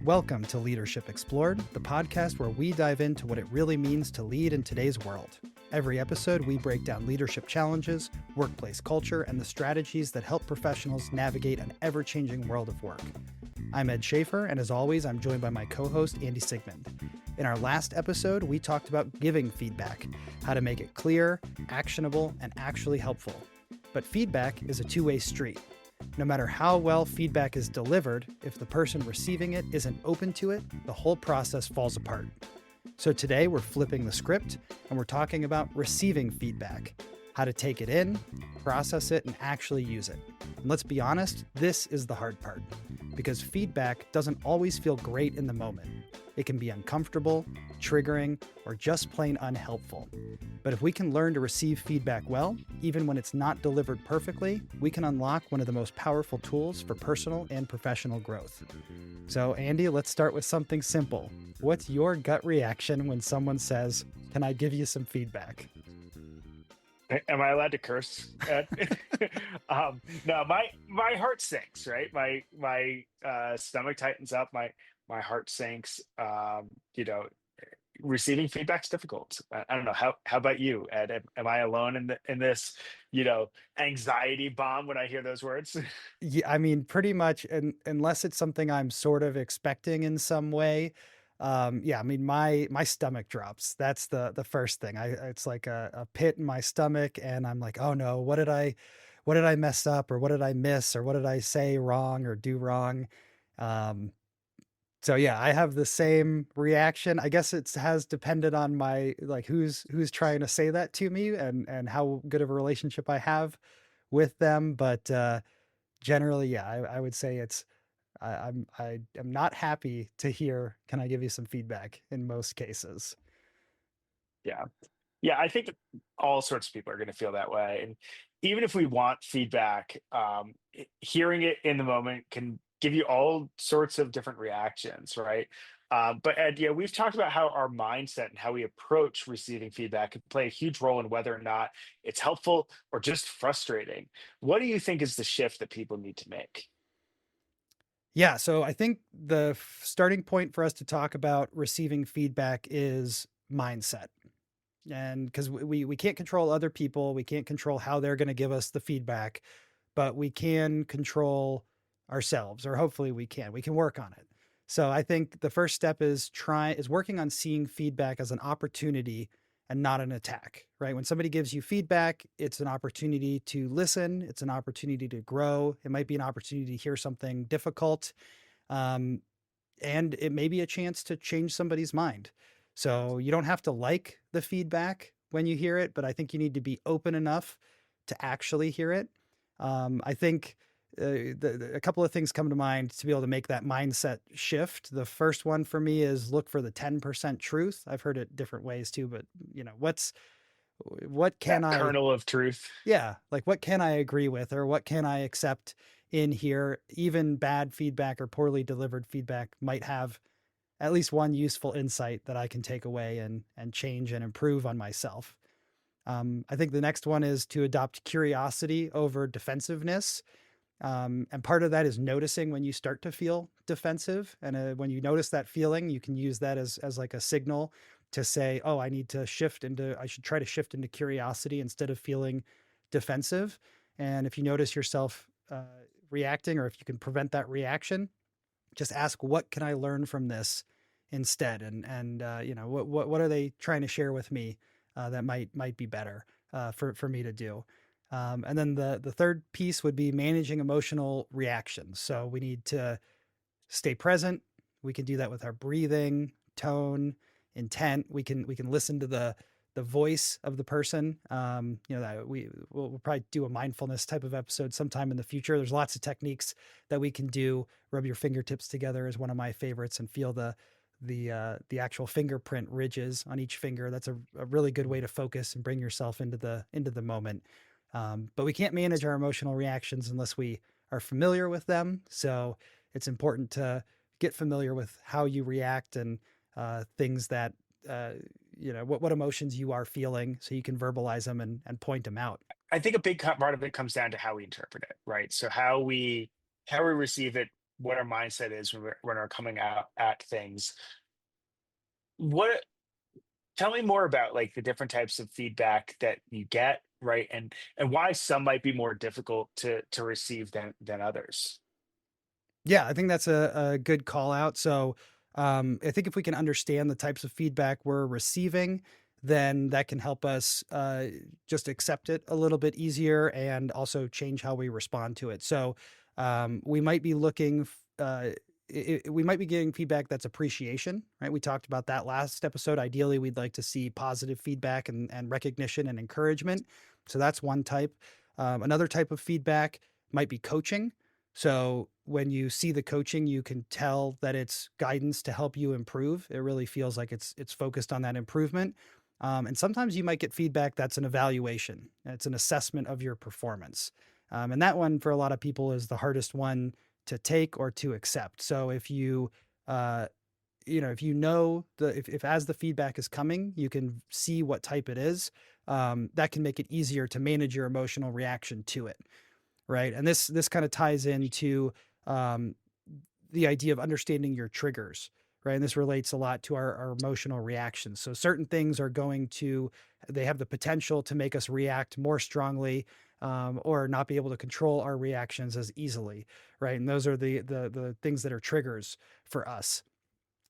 Welcome to Leadership Explored, the podcast where we dive into what it really means to lead in today's world. Every episode, we break down leadership challenges, workplace culture, and the strategies that help professionals navigate an ever-changing world of work. I'm Ed Schaefer, and as always, I'm joined by my co-host, Andy Siegmund. In our last episode, we talked about giving feedback, how to make it clear, actionable, and actually helpful. But feedback is a two-way street. No matter how well feedback is delivered, if the person receiving it isn't open to it, the whole process falls apart. So today we're flipping the script and we're talking about receiving feedback, how to take it in, process it, and actually use it. And let's be honest, this is the hard part, because feedback doesn't always feel great in the moment. It can be uncomfortable, triggering, or just plain unhelpful. But if we can learn to receive feedback well, even when it's not delivered perfectly, we can unlock one of the most powerful tools for personal and professional growth. So, Andy, let's start with something simple. What's your gut reaction when someone says, "Can I give you some feedback?" Am I allowed to curse? No, my heart sinks, right? My stomach tightens up. My heart sinks. Receiving feedback's difficult. I don't know. How about you, Ed? Am I alone in this, anxiety bomb when I hear those words? Yeah, I mean, pretty much, unless it's something I'm sort of expecting in some way. Yeah, I mean, my stomach drops. That's the first thing. It's like a pit in my stomach, and I'm like, oh no, what did I mess up, or what did I miss, or what did I say wrong or do wrong? Um, so yeah, I have the same reaction. I guess it has depended on my like who's trying to say that to me and how good of a relationship I have with them. But generally, yeah, I would say I am not happy to hear, "Can I give you some feedback?" in most cases. Yeah. Yeah, I think all sorts of people are going to feel that way. And even if we want feedback, hearing it in the moment can give you all sorts of different reactions, right? But Ed, yeah, we've talked about how our mindset and how we approach receiving feedback can play a huge role in whether or not it's helpful or just frustrating. What do you think is the shift that people need to make? Yeah, so I think the starting point for us to talk about receiving feedback is mindset. And because we can't control other people, we can't control how they're going to give us the feedback, but we can control ourselves, or hopefully we can work on it. So I think the first step is working on seeing feedback as an opportunity and not an attack, right? When somebody gives you feedback, it's an opportunity to listen, it's an opportunity to grow, it might be an opportunity to hear something difficult, um, and it may be a chance to change somebody's mind. So you don't have to like the feedback when you hear it, but I think you need to be open enough to actually hear it. I think a couple of things come to mind to be able to make that mindset shift. The first one for me is look for the 10% truth. I've heard it different ways too, but what can That I kernel of truth. yeah, like what can I agree with, or what can I accept in here? Even bad feedback or poorly delivered feedback might have at least one useful insight that I can take away and change and improve on myself. I think the next one is to adopt curiosity over defensiveness. And part of that is noticing when you start to feel defensive. And when you notice that feeling, you can use that as like a signal to say, oh, I should try to shift into curiosity instead of feeling defensive. And if you notice yourself reacting, or if you can prevent that reaction, just ask, what can I learn from this instead? And what are they trying to share with me that might be better for me to do? And then the third piece would be managing emotional reactions. So we need to stay present. We can do that with our breathing, tone, intent. We can listen to the voice of the person. That we'll probably do a mindfulness type of episode sometime in the future. There's lots of techniques that we can do. Rub your fingertips together is one of my favorites, and feel the actual fingerprint ridges on each finger. That's a really good way to focus and bring yourself into the moment. But we can't manage our emotional reactions unless we are familiar with them. So it's important to get familiar with how you react, and things that what emotions you are feeling, so you can verbalize them and point them out. I think a big part of it comes down to how we interpret it, right? So how we receive it what our mindset is when we're coming out at things. What Tell me more about like the different types of feedback that you get, right? And why some might be more difficult to receive than others. Yeah, I think that's a good call out. So, I think if we can understand the types of feedback we're receiving, then that can help us just accept it a little bit easier and also change how we respond to it. So, we might be we might be getting feedback that's appreciation, right? We talked about that last episode. Ideally, we'd like to see positive feedback and recognition and encouragement. So that's one type. Another type of feedback might be coaching. So when you see the coaching, you can tell that it's guidance to help you improve. It really feels like it's focused on that improvement. And sometimes you might get feedback that's an evaluation. It's an assessment of your performance. And that one for a lot of people is the hardest one to take or to accept. So uh, if you know if as the feedback is coming, you can see what type it is. That can make it easier to manage your emotional reaction to it, right? And this kind of ties into um, the idea of understanding your triggers, right? And this relates a lot to our emotional reactions. So certain things are they have the potential to make us react more strongly, or not be able to control our reactions as easily, right? And those are the things that are triggers for us.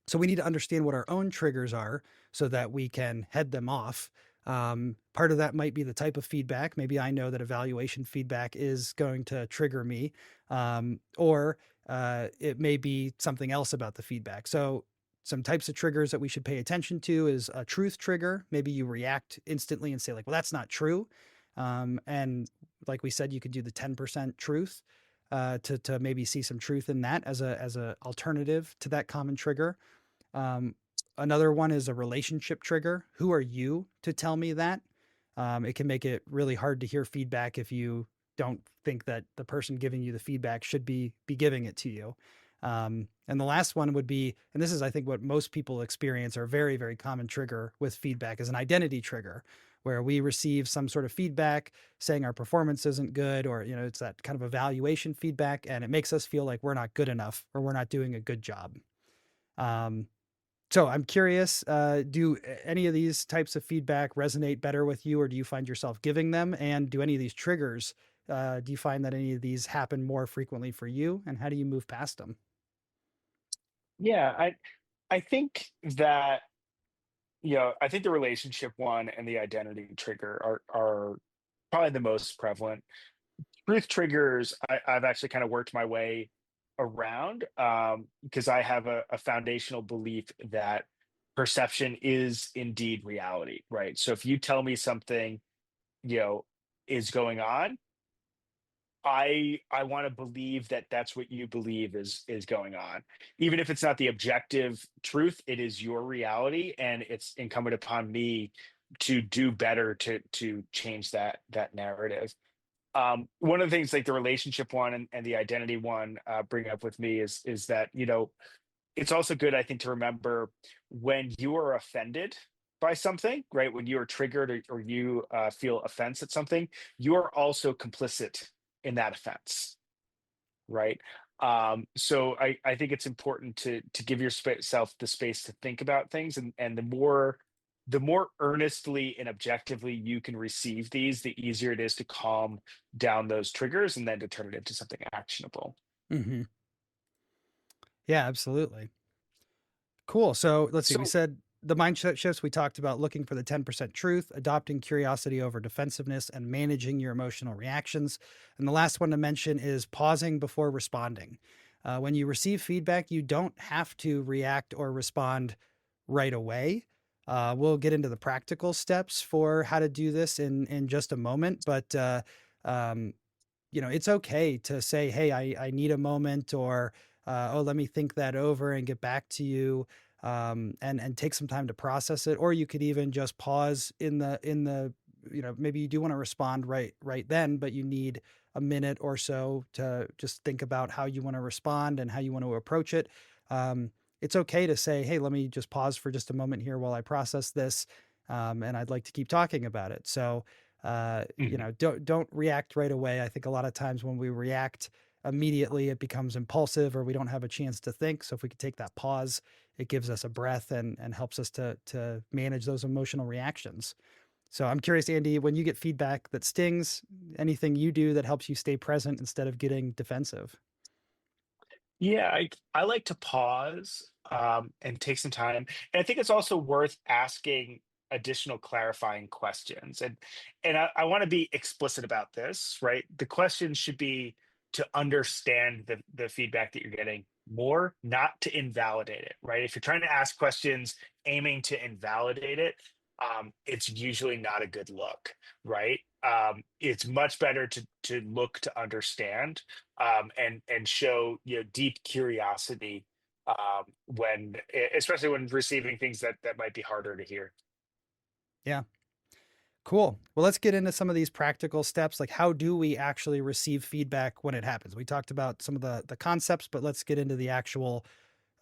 So we need to understand what our own triggers are so that we can head them off. Part of that might be the type of feedback. Maybe I know that evaluation feedback is going to trigger me, or it may be something else about the feedback. So some types of triggers that we should pay attention to is a truth trigger. Maybe you react instantly and say like, well, that's not true. And like we said, you could do the 10% truth, to maybe see some truth in that as a alternative to that common trigger. um, Another one is a relationship trigger. Who are you to tell me that? It can make it really hard to hear feedback if you don't think that the person giving you the feedback should be giving it to you. And the last one would be, and this is I think what most people experience, or very very common trigger with feedback, is an identity trigger, where we receive some sort of feedback saying our performance isn't good, or it's that kind of evaluation feedback, and it makes us feel like we're not good enough or we're not doing a good job. Um, so I'm curious, do any of these types of feedback resonate better with you, or do you find yourself giving them? And do any of these triggers, do you find that any of these happen more frequently for you? And how do you move past them? Yeah, I think that, I think the relationship one and the identity trigger are probably the most prevalent. Truth triggers, I've actually kind of worked my way around, because I have a foundational belief that perception is indeed reality, right? So if you tell me something, you know, is going on, I want to believe that that's what you believe is going on, even if it's not the objective truth. It is your reality, and it's incumbent upon me to do better to change that narrative. One of the things like the relationship one and the identity one bring up with me is that, it's also good, I think, to remember when you are offended by something, right? When you are triggered, or you feel offense at something, you are also complicit in that offense, right? So I think it's important to give yourself the space to think about things, and the more earnestly and objectively you can receive these, the easier it is to calm down those triggers and then to turn it into something actionable. Hmm. Yeah, absolutely. Cool. So let's see. We So said the mindset shifts. We talked about looking for the 10% truth, adopting curiosity over defensiveness, and managing your emotional reactions. And the last one to mention is pausing before responding. When you receive feedback, you don't have to react or respond right away. We'll get into the practical steps for how to do this in just a moment, but um, it's okay to say, "Hey, I need a moment," or "Oh, let me think that over and get back to you," and take some time to process it. Or you could even just pause in the maybe you do want to respond right then, but you need a minute or so to just think about how you want to respond and how you want to approach it. It's okay to say, "Hey, let me just pause for just a moment here while I process this, and I'd like to keep talking about it." So mhm. don't react right away. I think a lot of times when we react, immediately it becomes impulsive or we don't have a chance to think. So if we could take that pause, it gives us a breath and helps us to manage those emotional reactions. So I'm curious, Andy, when you get feedback that stings, anything you do that helps you stay present instead of getting defensive? Yeah, I like to pause and take some time. And I think it's also worth asking additional clarifying questions. And I want to be explicit about this, right? The question should be to understand the feedback that you're getting more, not to invalidate it, right? If you're trying to ask questions aiming to invalidate it, it's usually not a good look, right? It's much better to look to understand, and show, deep curiosity, especially when receiving things that might be harder to hear. Yeah. Cool. Well, let's get into some of these practical steps. Like, how do we actually receive feedback when it happens? We talked about some of the concepts, but let's get into the actual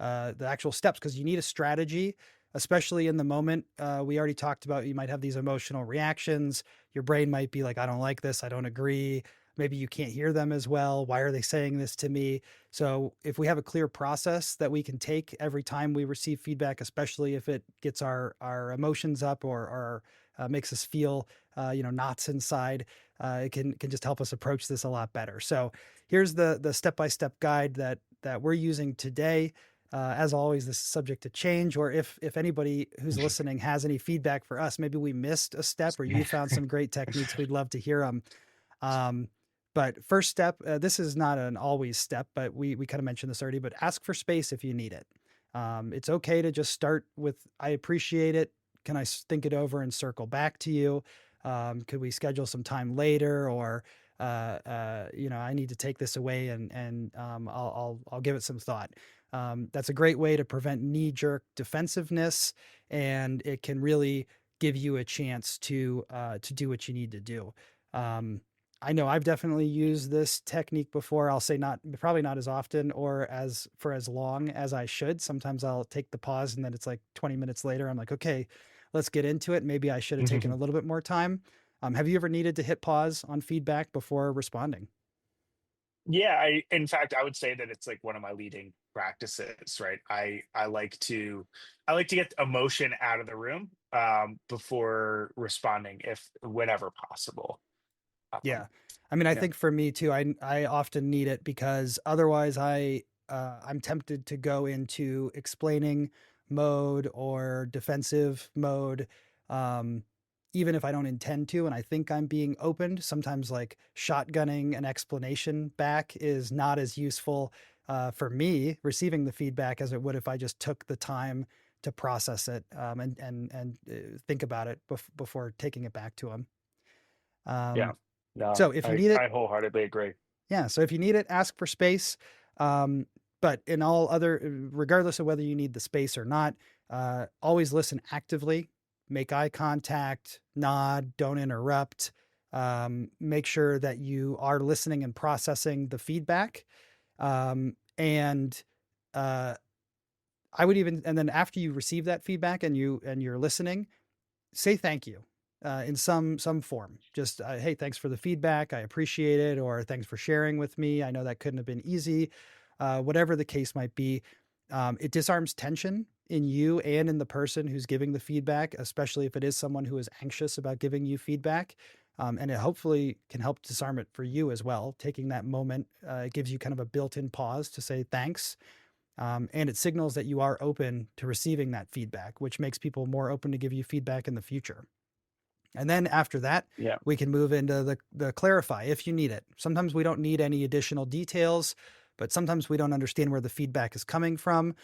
steps, because you need a strategy, especially in the moment. We already talked about you might have these emotional reactions. Your brain might be like, I don't like this. I don't agree. Maybe you can't hear them as well. Why are they saying this to me? So if we have a clear process that we can take every time we receive feedback, especially if it gets our emotions up or makes us feel knots inside, it can just help us approach this a lot better. So here's the step-by-step guide that we're using today. As always, this is subject to change, or if anybody who's listening has any feedback for us, maybe we missed a step or you found some great techniques, we'd love to hear them. Um, but first step, this is not an always step, but we kind of mentioned this already, but ask for space if you need it. It's okay to just start with, I appreciate it. Can I think it over and circle back to you? Could we schedule some time later, or I need to take this away and I'll give it some thought. That's a great way to prevent knee-jerk defensiveness, and it can really give you a chance to do what you need to do. Um, I know I've definitely used this technique before. I'll say probably not as often or as long as I should. Sometimes I'll take the pause and then it's like 20 minutes later, I'm like, okay, let's get into it. Maybe I should have taken a little bit more time. Have you ever needed to hit pause on feedback before responding? Yeah, in fact, I would say that it's like one of my leading practices, right? I like to get emotion out of the room, before responding, if whenever possible. Um, Yeah. I mean, I yeah. think for me too, I often need it because otherwise I'm tempted to go into explaining mode or defensive mode. Um, even if I don't intend to, and I think I'm being opened, sometimes like shotgunning an explanation back is not as useful for me receiving the feedback as it would if I just took the time to process it and think about it before taking it back to them. Yeah. Um, No, so if you I need it, I wholeheartedly agree. yeah. So if you need it, ask for space. Um, but in all other, regardless of whether you need the space or not, always listen actively, make eye contact, nod, don't interrupt. Make sure that you are listening and processing the feedback. And I would even, and then after you receive that feedback and you're listening, say thank you in some form. Just hey, thanks for the feedback. I appreciate it, or thanks for sharing with me. I know that couldn't have been easy. Whatever the case might be, it disarms tension in you and in the person who's giving the feedback, especially if it is someone who is anxious about giving you feedback. And it hopefully can help disarm it for you as well. Taking that moment gives you kind of a built-in pause to say thanks, and it signals that you are open to receiving that feedback, which makes people more open to give you feedback in the future. And then after that, Yeah. we can move into the clarify if you need it. Sometimes we don't need any additional details, but sometimes we don't understand where the feedback is coming from.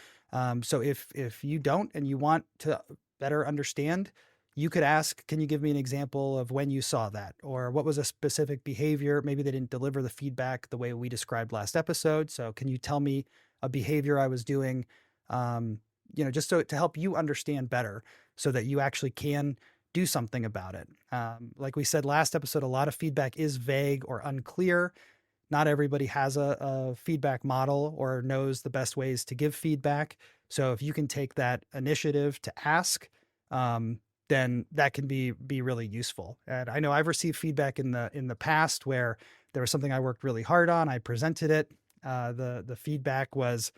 So if you don't and you want to better understand, you could ask, can you give me an example of when you saw that? Or what was a specific behavior? Maybe they didn't deliver the feedback the way we described last episode. So can you tell me a behavior I was doing? Just so to help you understand better so that you actually can do something about it. Like we said last episode, a lot of feedback is vague or unclear. Not everybody has a feedback model or knows the best ways to give feedback. So if you can take that initiative to ask, um, then that can be really useful. And I know I've received feedback in the past where there was something I worked really hard on. I presented it. The feedback was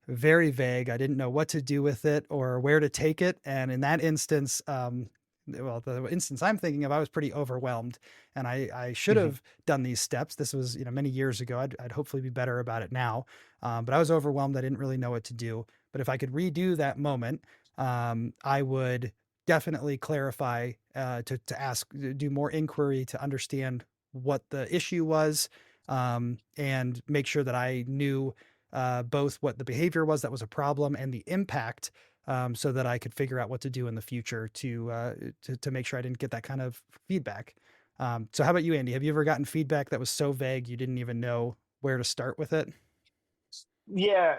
very vague. I didn't know what to do with it or where to take it. And in that instance, well, the instance I'm thinking of, I was pretty overwhelmed, and I should Mhm. have done these steps. This was, many years ago. I'd hopefully be better about it now. But I was overwhelmed. I didn't really know what to do. But if I could redo that moment, I would definitely clarify, to ask, do more inquiry to understand what the issue was, and make sure that I knew both what the behavior was that was a problem and the impact, so that I could figure out what to do in the future to make sure I didn't get that kind of feedback. So how about you, Andy? Have you ever gotten feedback that was so vague you didn't even know where to start with it? Yeah,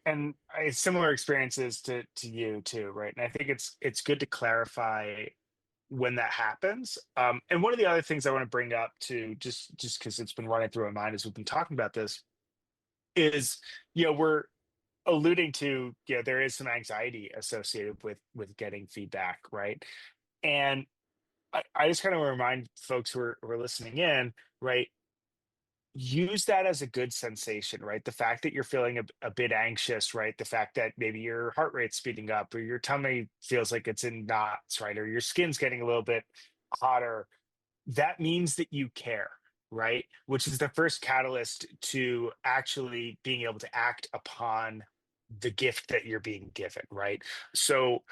and I similar experiences to you too, right? And I think it's good to clarify when that happens. And one of the other things I want to bring up too, just because it's been running through my mind as we've been talking about this, is we're alluding to there is some anxiety associated with getting feedback, right? And I just kind of remind folks who are listening in, right? Use that as a good sensation, right? The fact that you're feeling a bit anxious, right? The fact that maybe your heart rate's speeding up or your tummy feels like it's in knots, right? Or your skin's getting a little bit hotter, that means that you care, right? Which is the first catalyst to actually being able to act upon the gift that you're being given, right? So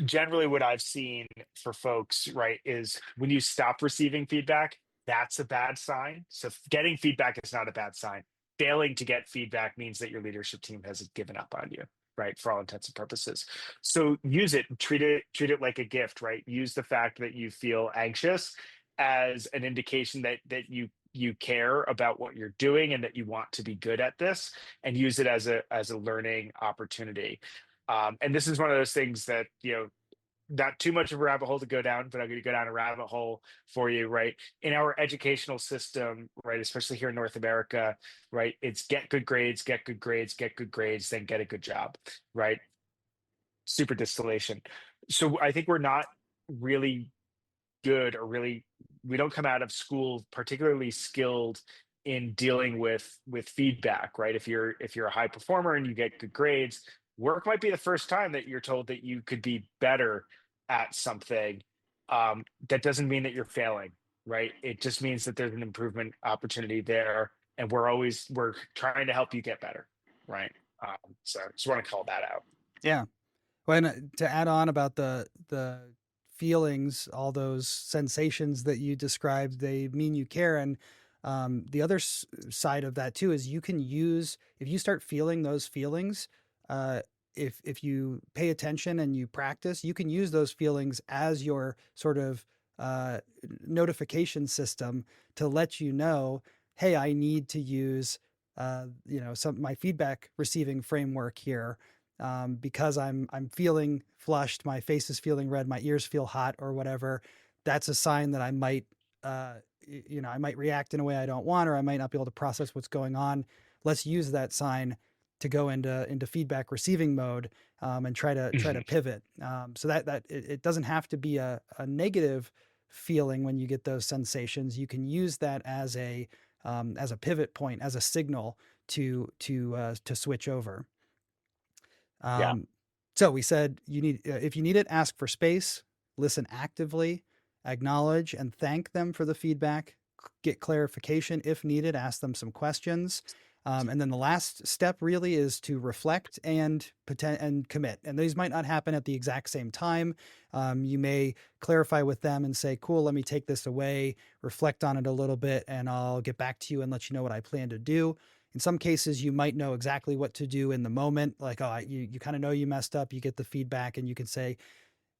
generally what I've seen for folks, right, is when you stop receiving feedback, that's a bad sign. So getting feedback is not a bad sign. Failing to get feedback means that your leadership team has given up on you, right? For all intents and purposes. So use it, treat it like a gift, right? Use the fact that you feel anxious as an indication that you care about what you're doing and that you want to be good at this, and use it as a learning opportunity. And this is one of those things that, not too much of a rabbit hole to go down, but I'm going to go down a rabbit hole for you, right? In our educational system, right, especially here in North America, right, it's get good grades, get good grades, get good grades, then get a good job, right? Super distillation. So I think we're not really good, or really we don't come out of school particularly skilled in dealing with feedback, right? If you're a high performer and you get good grades, work might be the first time that you're told that you could be better at something. That doesn't mean that you're failing, right? It just means that there's an improvement opportunity there, and we're trying to help you get better, right? So just want to call that out. Yeah. Well, and to add on about the feelings, all those sensations that you described, they mean you care. And the other side of that too is you can use, if you start feeling those feelings, uh, if you pay attention and you practice, you can use those feelings as your sort of uh, notification system to let you know, hey, I need to use some my feedback receiving framework here, because I'm feeling flushed, my face is feeling red, my ears feel hot, or whatever. That's a sign that I might, I might react in a way I don't want, or I might not be able to process what's going on. Let's use that sign to go into feedback receiving mode, and try to Mhm. pivot. So that it doesn't have to be a negative feeling when you get those sensations. You can use that as a pivot point, as a signal to switch over. Yeah. Um, so we said if you need it, ask for space, listen actively, acknowledge and thank them for the feedback, get clarification if needed, ask them some questions. And then the last step really is to reflect and commit. And these might not happen at the exact same time. You may clarify with them and say, "Cool, let me take this away, reflect on it a little bit, and I'll get back to you and let you know what I plan to do." In some cases, you might know exactly what to do in the moment. Like, oh, you kind of know you messed up. You get the feedback, and you can say,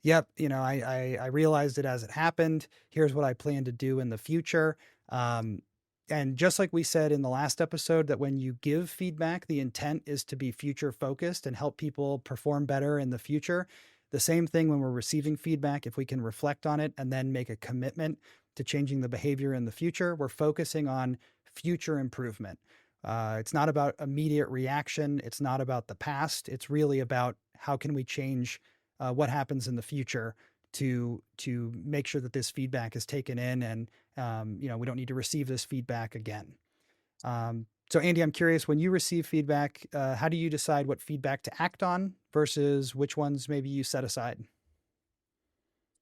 "Yep, I realized it as it happened. Here's what I plan to do in the future." Um, and just like we said in the last episode, that when you give feedback, the intent is to be future focused and help people perform better in the future. The same thing when we're receiving feedback, if we can reflect on it and then make a commitment to changing the behavior in the future, we're focusing on future improvement. It's not about immediate reaction. It's not about the past. It's really about how can we change what happens in the future to make sure that this feedback is taken in, and we don't need to receive this feedback again. So Andy, I'm curious, when you receive feedback, how do you decide what feedback to act on versus which ones maybe you set aside?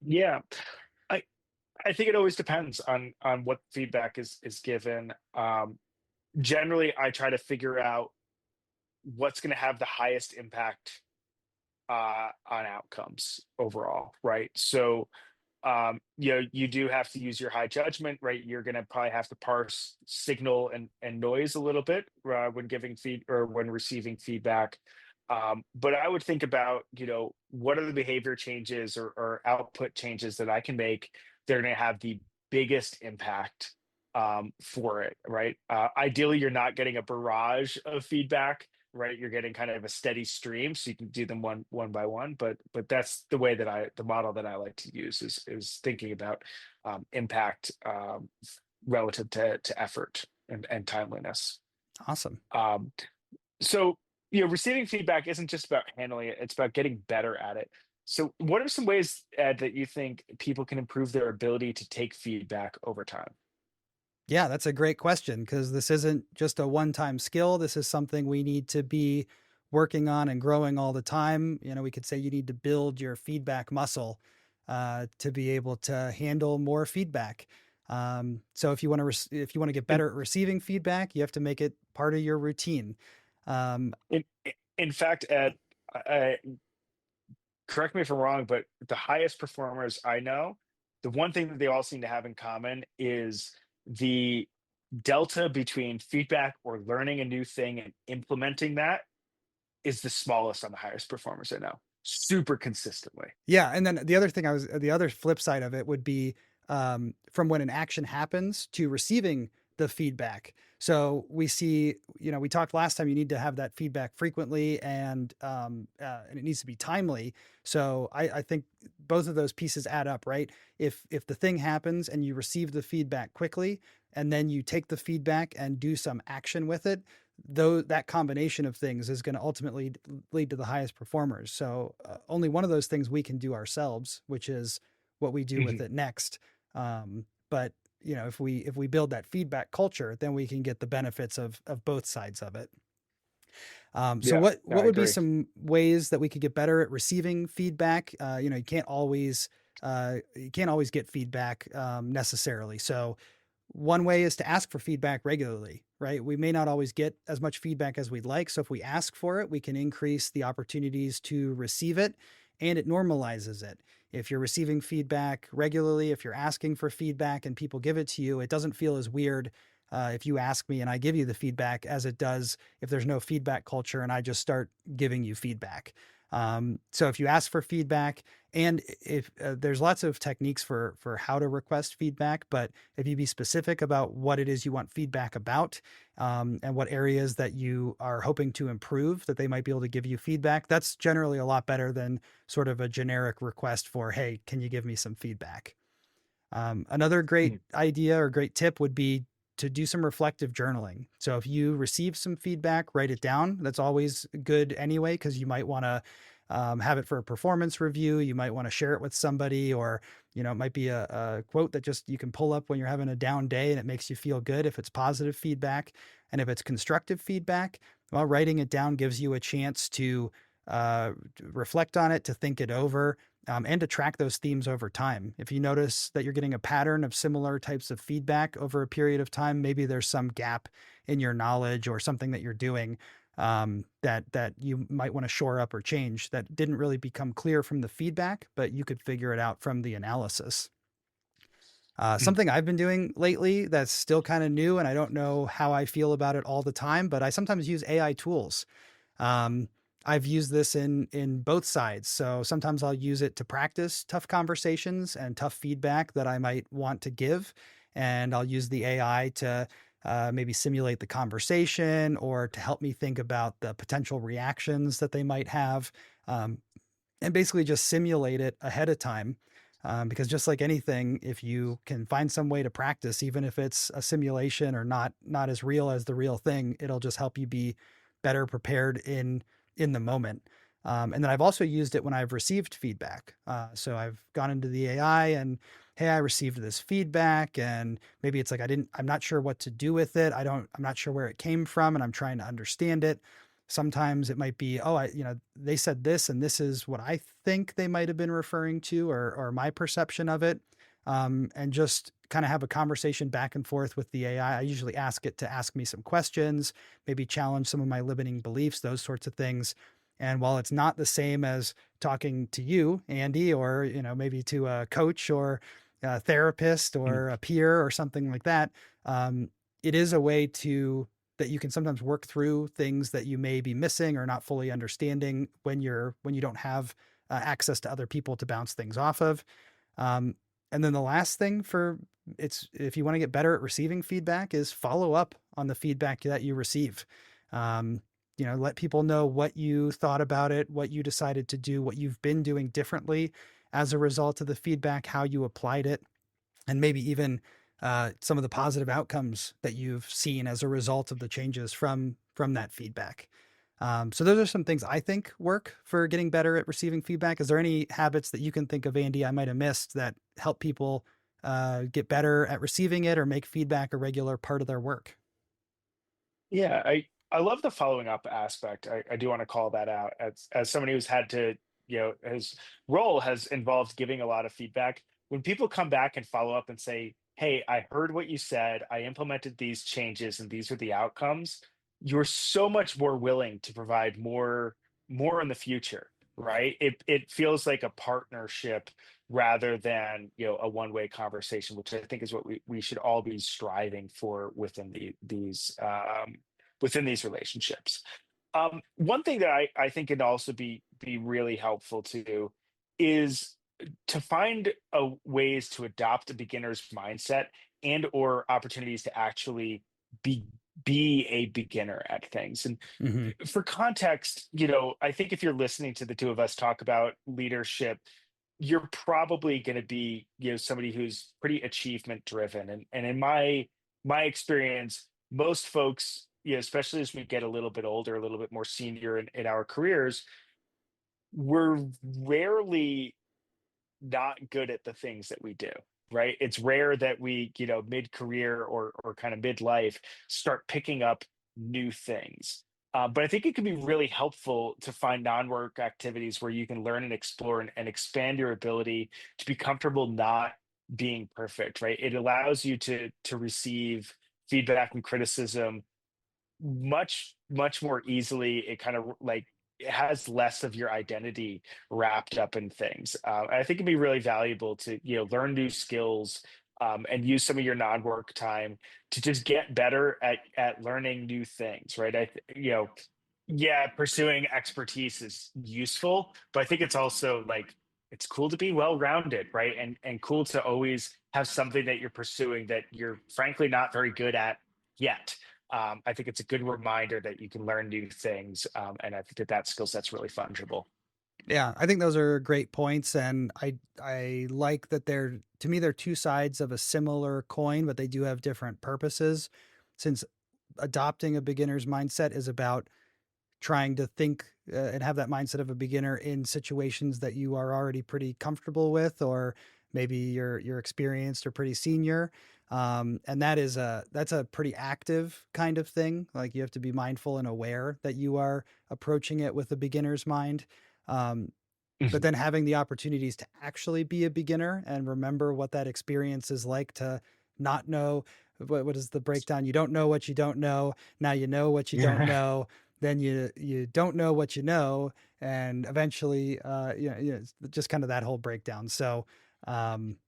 Yeah, I I think it always depends on what feedback is given. Generally, I try to figure out what's going to have the highest impact on outcomes overall, right? So you do have to use your high judgment, right? You're going to probably have to parse signal and noise a little bit when giving feed or when receiving feedback. But I would think about, what are the behavior changes or output changes that I can make that are going to have the biggest impact for it, right? Ideally, you're not getting a barrage of feedback, right? You're getting kind of a steady stream, so you can do them one by one. But that's the way that the model that I like to use is thinking about impact relative to effort and timeliness. Awesome. Um, so receiving feedback isn't just about handling it; it's about getting better at it. So, what are some ways, Ed, that you think people can improve their ability to take feedback over time? Yeah, that's a great question, because this isn't just a one-time skill. This is something we need to be working on and growing all the time. We could say you need to build your feedback muscle to be able to handle more feedback. So if you want to get In better at receiving feedback, you have to make it part of your routine. Um, in in fact, Ed, correct me if I'm wrong, but the highest performers I know, the one thing that they all seem to have in common is the delta between feedback or learning a new thing and implementing that is the smallest on the highest performers I know, super consistently. Yeah, and then the other flip side of it would be from when an action happens to receiving the feedback. So we see, we talked last time. You need to have that feedback frequently, and it needs to be timely. So I think both of those pieces add up, right? If the thing happens and you receive the feedback quickly, and then you take the feedback and do some action with it, though that combination of things is going to ultimately lead to the highest performers. So only one of those things we can do ourselves, which is what we do with Mhm. it next. But if we build that feedback culture, then we can get the benefits of both sides of it. So Yeah, what I would be agree. some ways that we could get better at receiving feedback? You can't always get feedback necessarily. So one way is to ask for feedback regularly, right? We may not always get as much feedback as we'd like. So if we ask for it, we can increase the opportunities to receive it, and it normalizes it. If you're receiving feedback regularly, if you're asking for feedback and people give it to you, it doesn't feel as weird if you ask me and I give you the feedback as it does if there's no feedback culture and I just start giving you feedback. So if you ask for feedback, and if there's lots of techniques for how to request feedback, but if you be specific about what it is you want feedback about, and what areas that you are hoping to improve, that they might be able to give you feedback, that's generally a lot better than sort of a generic request for, hey, can you give me some feedback? Another great Mhm. idea or great tip would be to do some reflective journaling. So if you receive some feedback, write it down. That's always good anyway, because you might want to have it for a performance review. You might want to share it with somebody, or it might be a quote that just you can pull up when you're having a down day and it makes you feel good if it's positive feedback. And if it's constructive feedback, well, writing it down gives you a chance to reflect on it, to think it over, and to track those themes over time. If you notice that you're getting a pattern of similar types of feedback over a period of time, maybe there's some gap in your knowledge or something that you're doing that you might want to shore up or change that didn't really become clear from the feedback, but you could figure it out from the analysis. Mhm. Something I've been doing lately that's still kind of new, and I don't know how I feel about it all the time, but I sometimes use AI tools. Um, I've used this in both sides. So sometimes I'll use it to practice tough conversations and tough feedback that I might want to give, and I'll use the AI to maybe simulate the conversation or to help me think about the potential reactions that they might have, um, and basically just simulate it ahead of time. Because just like anything, if you can find some way to practice, even if it's a simulation or not as real as the real thing, it'll just help you be better prepared in the moment. And then I've also used it when I've received feedback. So I've gone into the AI and, hey, I received this feedback, and maybe it's like I'm not sure what to do with it. I'm not sure where it came from, and I'm trying to understand it. Sometimes it might be, oh, they said this, and this is what I think they might have been referring to, or my perception of it. And just kind of have a conversation back and forth with the AI. I usually ask it to ask me some questions, maybe challenge some of my limiting beliefs, those sorts of things. And while it's not the same as talking to you, Andy, or maybe to a coach or a therapist Mhm. or a peer or something like that, it is a way that you can sometimes work through things that you may be missing or not fully understanding when you don't have access to other people to bounce things off of. Um, and then the last thing if you want to get better at receiving feedback, is follow up on the feedback that you receive. Um, let people know what you thought about it, what you decided to do, what you've been doing differently as a result of the feedback, how you applied it, and maybe even some of the positive outcomes that you've seen as a result of the changes from that feedback. So those are some things I think work for getting better at receiving feedback. Is there any habits that you can think of, Andy, I might have missed that help people get better at receiving it or make feedback a regular part of their work? Yeah, I love the following up aspect. I do want to call that out as somebody who's had to, his role has involved giving a lot of feedback. When people come back and follow up and say, "Hey, I heard what you said. I implemented these changes and these are the outcomes." You're so much more willing to provide more in the future, right? It feels like a partnership rather than a one-way conversation, which I think is what we should all be striving for within these relationships. One thing that I think can also be really helpful too is to find ways to adopt a beginner's mindset and or opportunities to actually be be a beginner at things. And Hmm. for context, I think if you're listening to the two of us talk about leadership, you're probably going to be somebody who's pretty achievement driven, and in my experience, most folks, especially as we get a little bit older, a little bit more senior in our careers, we're rarely not good at the things that we do, right? It's rare that we, mid-career or kind of midlife, start picking up new things. But I think it can be really helpful to find non-work activities where you can learn and explore and expand your ability to be comfortable not being perfect, right? It allows you to receive feedback and criticism much more easily. It kind of like it has less of your identity wrapped up in things. I think it'd be really valuable to learn new skills, and use some of your non-work time to just get better at learning new things, right? Yeah, pursuing expertise is useful, but I think it's also like it's cool to be well-rounded, right? And cool to always have something that you're pursuing that you're frankly not very good at yet. I think it's a good reminder that you can learn new things, and I think that skill set's really fungible. Yeah, I think those are great points, and I like that to me they're two sides of a similar coin, but they do have different purposes. Since adopting a beginner's mindset is about trying to think and have that mindset of a beginner in situations that you are already pretty comfortable with, or maybe you're experienced or pretty senior. And that's a pretty active kind of thing. Like you have to be mindful and aware that you are approaching it with a beginner's mind. Um, but Mhm. then having the opportunities to actually be a beginner and remember what that experience is like to not know what is the breakdown. You don't know what you don't know. Now you know what you don't Yeah. know. Then you don't know what you know, and eventually, it's just kind of that whole breakdown. So, um,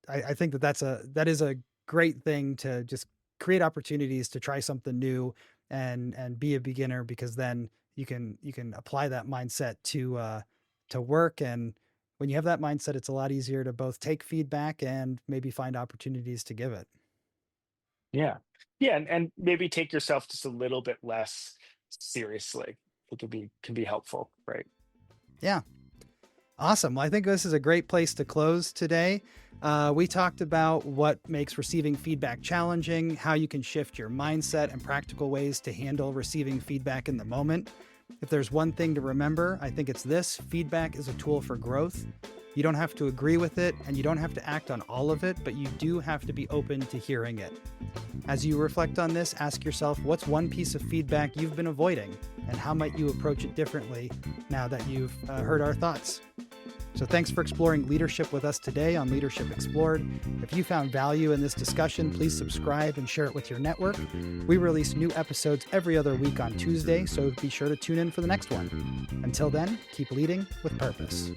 I think that is a great thing to just create opportunities to try something new and be a beginner, because then you can apply that mindset to work. And when you have that mindset, it's a lot easier to both take feedback and maybe find opportunities to give it. Yeah. Yeah, and maybe take yourself just a little bit less seriously. It can be helpful, right? Yeah. Awesome. Well, I think this is a great place to close today. We talked about what makes receiving feedback challenging, how you can shift your mindset, and practical ways to handle receiving feedback in the moment. If there's one thing to remember, I think it's this: feedback is a tool for growth. You don't have to agree with it, and you don't have to act on all of it, but you do have to be open to hearing it. As you reflect on this, ask yourself, what's one piece of feedback you've been avoiding, and how might you approach it differently now that you've heard our thoughts? So thanks for exploring leadership with us today on Leadership Explored. If you found value in this discussion, please subscribe and share it with your network. We release new episodes every other week on Tuesday, so be sure to tune in for the next one. Until then, keep leading with purpose.